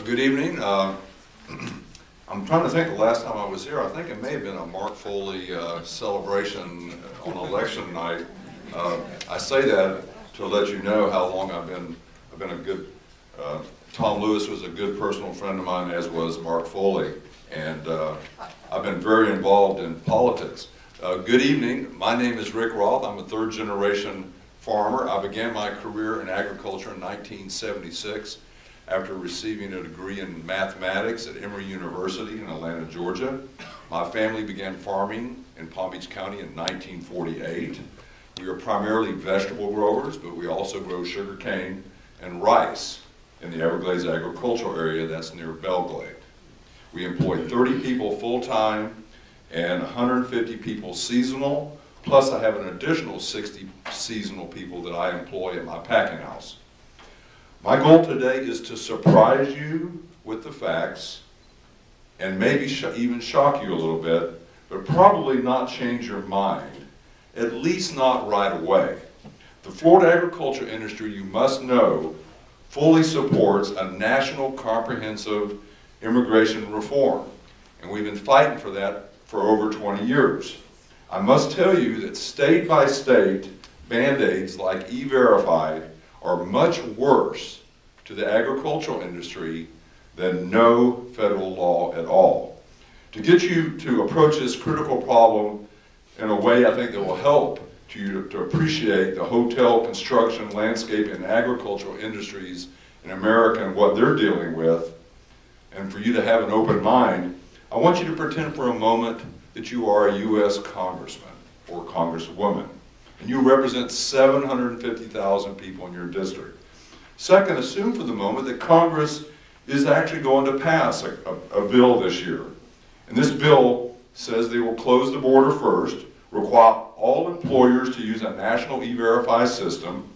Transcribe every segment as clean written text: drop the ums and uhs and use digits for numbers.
Good evening. I'm trying to think the last time I was here. I think it may have been a Mark Foley celebration on election night. I say that to let you know how long I've been a good. Tom Lewis was a good personal friend of mine, as was Mark Foley, and I've been very involved in politics. Good evening. My name is Rick Roth. I'm a third-generation farmer. I began my career in agriculture in 1976 after receiving a degree in mathematics at Emory University in Atlanta, Georgia. My family began farming in Palm Beach County in 1948. We are primarily vegetable growers, but we also grow sugarcane and rice in the Everglades agricultural area that's near Belglade. We employ 30 people full-time and 150 people seasonal, plus I have an additional 60 seasonal people that I employ at my packing house. My goal today is to surprise you with the facts and maybe even shock you a little bit, but probably not change your mind, at least not right away. The Florida agriculture industry, you must know, fully supports a national comprehensive immigration reform, and we've been fighting for that for over 20 years. I must tell you that state by state band-aids like E-Verify are much worse to the agricultural industry than no federal law at all. To get you to approach this critical problem in a way I think that will help you to appreciate the hotel, construction, landscape, and agricultural industries in America and what they're dealing with, and for you to have an open mind, I want you to pretend for a moment that you are a U.S. congressman or congresswoman, and you represent 750,000 people in your district. Second, assume for the moment that Congress is actually going to pass a bill this year. And this bill says they will close the border first, require all employers to use a national E-Verify system,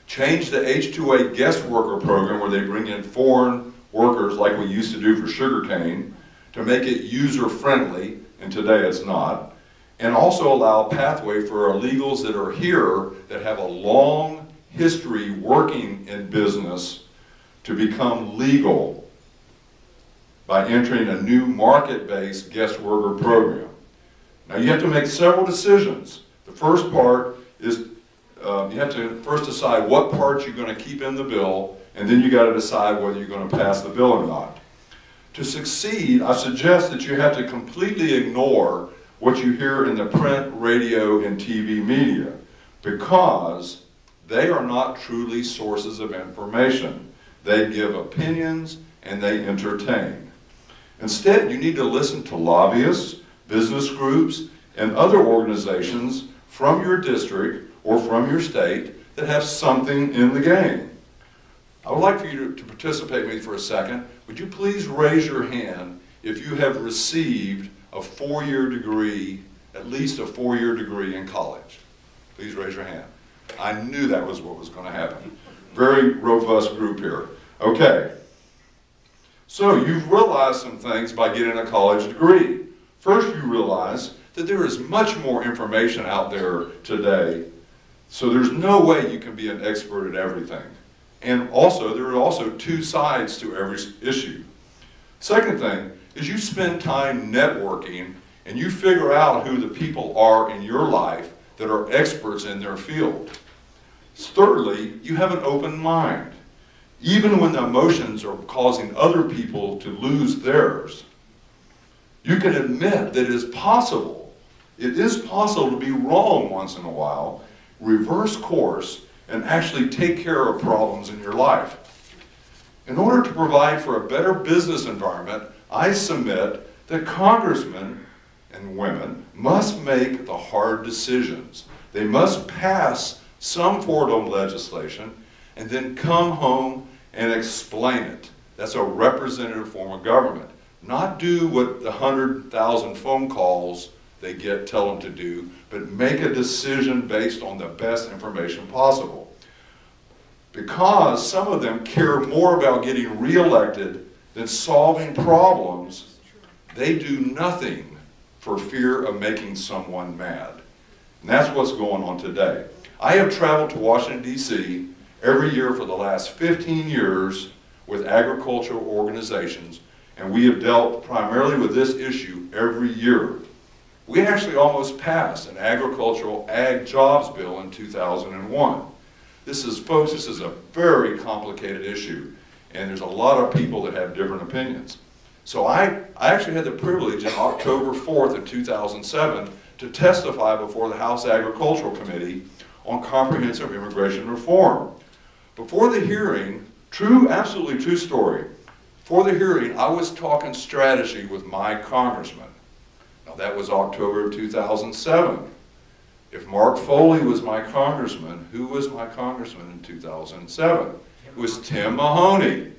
change the H-2A guest worker program where they bring in foreign workers like we used to do for sugarcane to make it user-friendly, and today it's not, and also allow a pathway for illegals that are here that have a long history working in business to become legal by entering a new market-based guest worker program. Now you have to make several decisions. The first part is you have to first decide what parts you're going to keep in the bill, and then you got to decide whether you're going to pass the bill or not. To succeed, I suggest that you have to completely ignore what you hear in the print, radio, and TV media, because they are not truly sources of information. They give opinions and they entertain. Instead, you need to listen to lobbyists, business groups, and other organizations from your district or from your state that have something in the game. I would like for you to participate with me for a second. Would you please raise your hand if you have received a four-year degree, at least a four-year degree in college? Please raise your hand. I knew that was what was going to happen. Very robust group here. Okay. So you've realized some things by getting a college degree. First, you realize that there is much more information out there today, so there's no way you can be an expert at everything. And also, there are also two sides to every issue. Second thing is you spend time networking and you figure out who the people are in your life that are experts in their field. Thirdly, you have an open mind. Even when the emotions are causing other people to lose theirs, you can admit that it is possible to be wrong once in a while, reverse course, and actually take care of problems in your life. In order to provide for a better business environment, I submit that congressmen and women must make the hard decisions. They must pass some form of legislation and then come home and explain it. That's a representative form of government. Not do what the 100,000 phone calls they get tell them to do, but make a decision based on the best information possible. Because some of them care more about getting reelected than solving problems, they do nothing for fear of making someone mad. And that's what's going on today. I have traveled to Washington, D.C. every year for the last 15 years with agricultural organizations, and we have dealt primarily with this issue every year. We actually almost passed an agricultural ag jobs bill in 2001. This is, folks, this is a very complicated issue, and there's a lot of people that have different opinions. So I actually had the privilege on October 4th of 2007 to testify before the House Agricultural Committee on comprehensive immigration reform. Before the hearing, absolutely true story, before the hearing, I was talking strategy with my congressman. Now that was October of 2007. If Mark Foley was my congressman, who was my congressman in 2007? It was Tim Mahoney.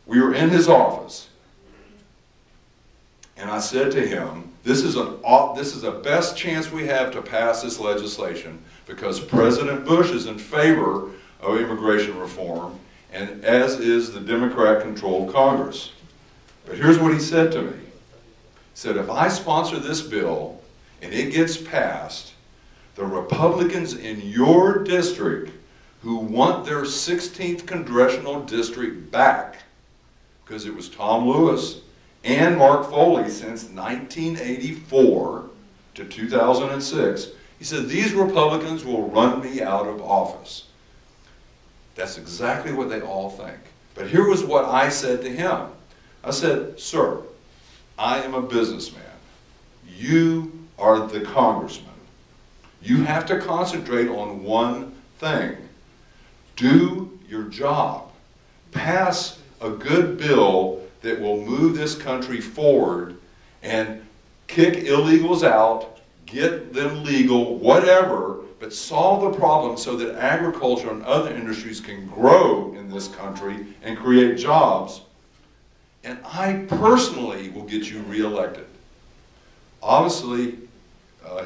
We were in his office, and I said to him, this is the best chance we have to pass this legislation because President Bush is in favor of immigration reform, and as is the Democrat-controlled Congress. But here's what he said to me. He said, if I sponsor this bill and it gets passed, the Republicans in your district who want their 16th congressional district back, because it was Tom Lewis and Mark Foley since 1984 to 2006, he said, these Republicans will run me out of office. That's exactly what they all think. But here was what I said to him. I said, sir, I am a businessman. You are the congressman. You have to concentrate on one thing. Do your job. Pass a good bill that will move this country forward and kick illegals out, get them legal, whatever, but solve the problem so that agriculture and other industries can grow in this country and create jobs. And I personally will get you reelected. Obviously,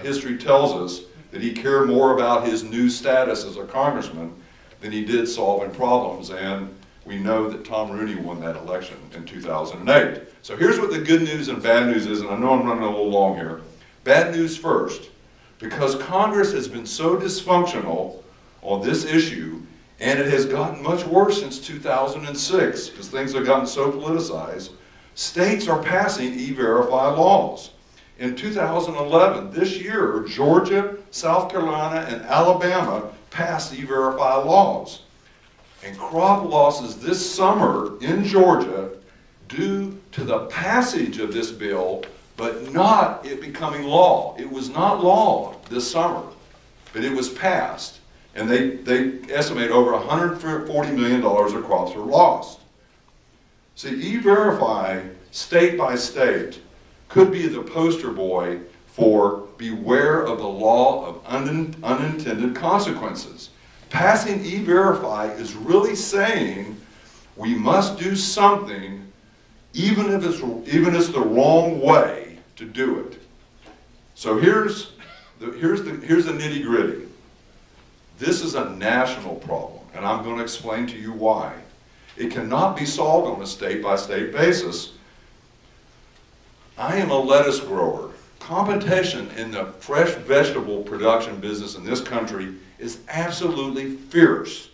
history tells us that he cared more about his new status as a congressman than he did solving problems, and we know that Tom Rooney won that election in 2008. So here's what the good news and bad news is, and I know I'm running a little long here. Bad news first. Because Congress has been so dysfunctional on this issue, and it has gotten much worse since 2006, because things have gotten so politicized, states are passing E-Verify laws. In 2011, this year, Georgia, South Carolina, and Alabama passed E-Verify laws. And crop losses this summer in Georgia, due to the passage of this bill, but not it becoming law. It was not law this summer, but it was passed. And they estimate over $140 million of crops were lost. See, E-Verify, state by state, could be the poster boy for beware of the law of unintended consequences. Passing E-Verify is really saying we must do something even if it's the wrong way to do it. So here's the nitty-gritty. This is a national problem, and I'm going to explain to you why. It cannot be solved on a state-by-state basis. I am a lettuce grower. Competition in the fresh vegetable production business in this country is absolutely fierce.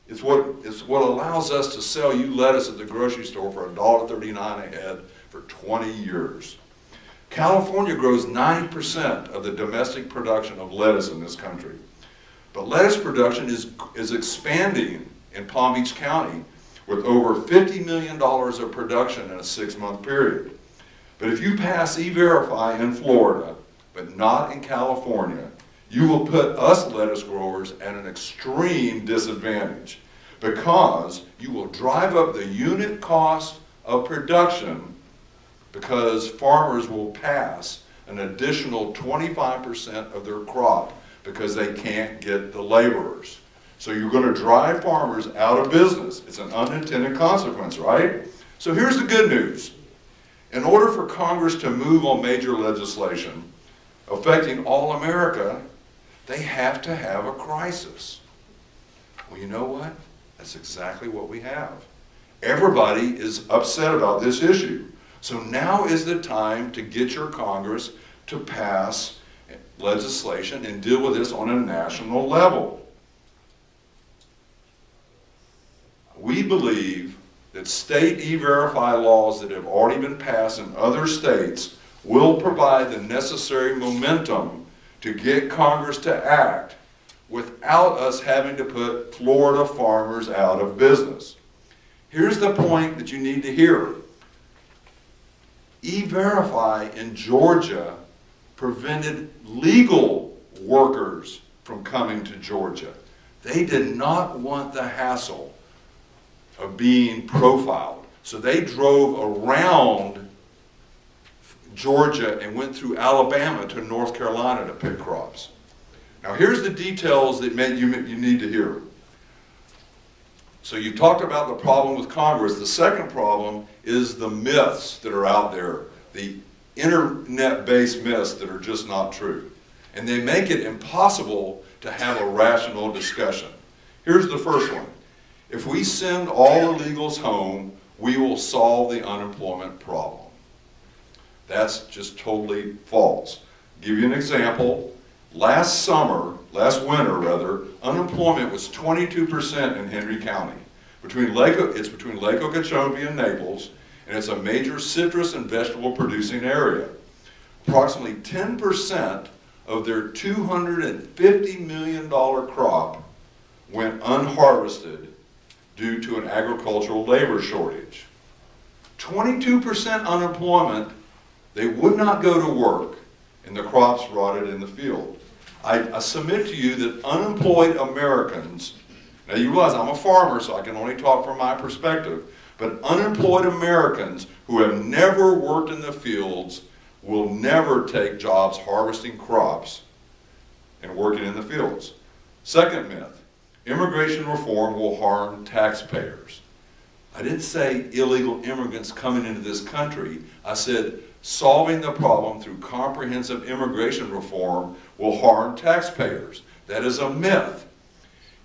It's what allows us to sell you lettuce at the grocery store for $1.39 a head for 20 years. California grows 90% of the domestic production of lettuce in this country. But lettuce production is expanding in Palm Beach County with over $50 million of production in a 6-month period. But if you pass E-Verify in Florida, but not in California, you will put us lettuce growers at an extreme disadvantage because you will drive up the unit cost of production because farmers will pass an additional 25% of their crop because they can't get the laborers. So you're going to drive farmers out of business. It's an unintended consequence, right? So here's the good news. In order for Congress to move on major legislation affecting all America, they have to have a crisis. Well, you know what? That's exactly what we have. Everybody is upset about this issue. So now is the time to get your Congress to pass legislation and deal with this on a national level. We believe that state e-verify laws that have already been passed in other states will provide the necessary momentum to get Congress to act without us having to put Florida farmers out of business. Here's the point that you need to hear. E-verify in Georgia prevented legal workers from coming to Georgia. They did not want the hassle of being profiled. So they drove around Georgia and went through Alabama to North Carolina to pick crops. Now here's the details that you need to hear. So you talked about the problem with Congress. The second problem is the myths that are out there, the internet-based myths that are just not true. And they make it impossible to have a rational discussion. Here's the first one. If we send all illegals home, we will solve the unemployment problem. That's just totally false. I'll give you an example. Last winter, unemployment was 22% in Henry County. It's between Lake Okeechobee and Naples, and it's a major citrus and vegetable producing area. Approximately 10% of their $250 million crop went unharvested due to an agricultural labor shortage. 22% unemployment, they would not go to work, and the crops rotted in the field. I submit to you that unemployed Americans, now you realize I'm a farmer, so I can only talk from my perspective, but unemployed Americans who have never worked in the fields will never take jobs harvesting crops and working in the fields. Second myth, immigration reform will harm taxpayers. I didn't say illegal immigrants coming into this country. I said solving the problem through comprehensive immigration reform will harm taxpayers. That is a myth.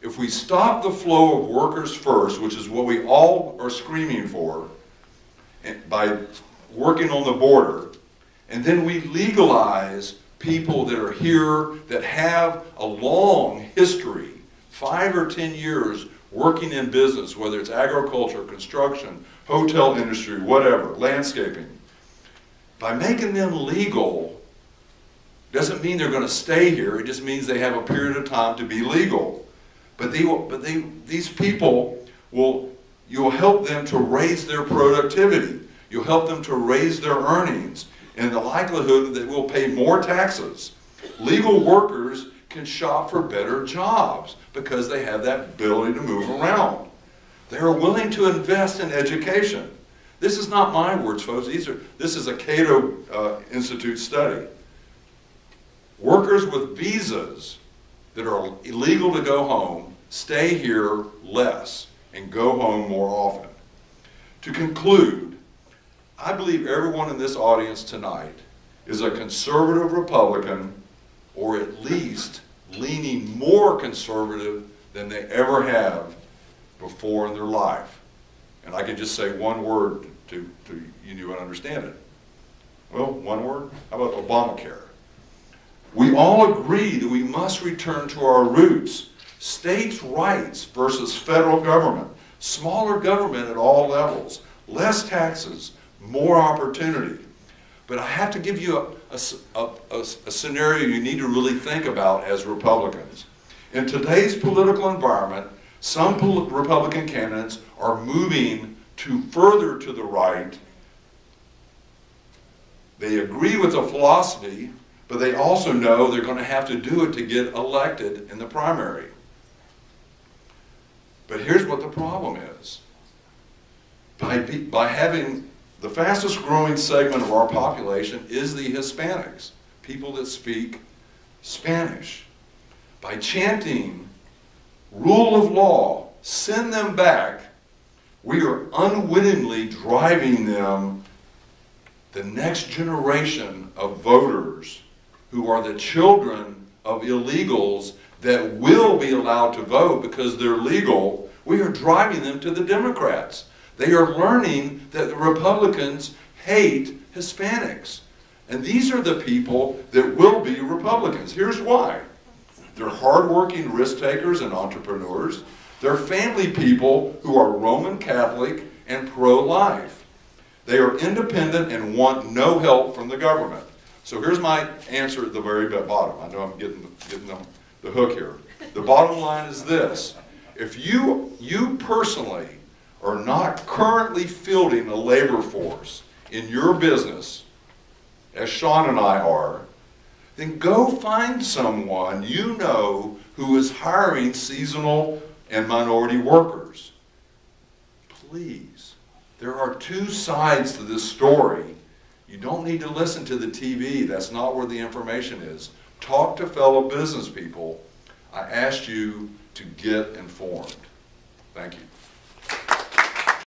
If we stop the flow of workers first, which is what we all are screaming for, by working on the border, and then we legalize people that are here that have a long history, 5 or 10 years working in business, whether it's agriculture, construction, hotel industry, whatever, landscaping. By making them legal doesn't mean they're going to stay here. It just means they have a period of time to be legal. But these people you'll help them to raise their productivity. You'll help them to raise their earnings, and the likelihood that they will pay more taxes. Legal workers can shop for better jobs because they have that ability to move around. They are willing to invest in education. This is not my words, folks. This is a Cato Institute study. Workers with visas that are illegal to go home stay here less and go home more often. To conclude, I believe everyone in this audience tonight is a conservative Republican, or at least leaning more conservative than they ever have before in their life. And I can just say one word to you would understand it. Well, one word? How about Obamacare? We all agree that we must return to our roots. States' rights versus federal government. Smaller government at all levels. Less taxes. More opportunity. But I have to give you a scenario you need to really think about as Republicans. In today's political environment, some Republican candidates are moving further to the right. They agree with the philosophy, but they also know they're going to have to do it to get elected in the primary. But here's what the problem is. By having the fastest growing segment of our population is the Hispanics, people that speak Spanish. By chanting rule of law, send them back, we are unwittingly driving them, the next generation of voters who are the children of illegals that will be allowed to vote because they're legal, we are driving them to the Democrats. They are learning that the Republicans hate Hispanics. And these are the people that will be Republicans. Here's why. They're hardworking risk takers and entrepreneurs. They're family people who are Roman Catholic and pro-life. They are independent and want no help from the government. So here's my answer at the very bottom. I know I'm getting the hook here. The bottom line is this. If you personally are not currently fielding a labor force in your business, as Sean and I are, then go find someone you know who is hiring seasonal and minority workers. Please. There are two sides to this story. You don't need to listen to the TV. That's not where the information is. Talk to fellow business people. I asked you to get informed. Thank you.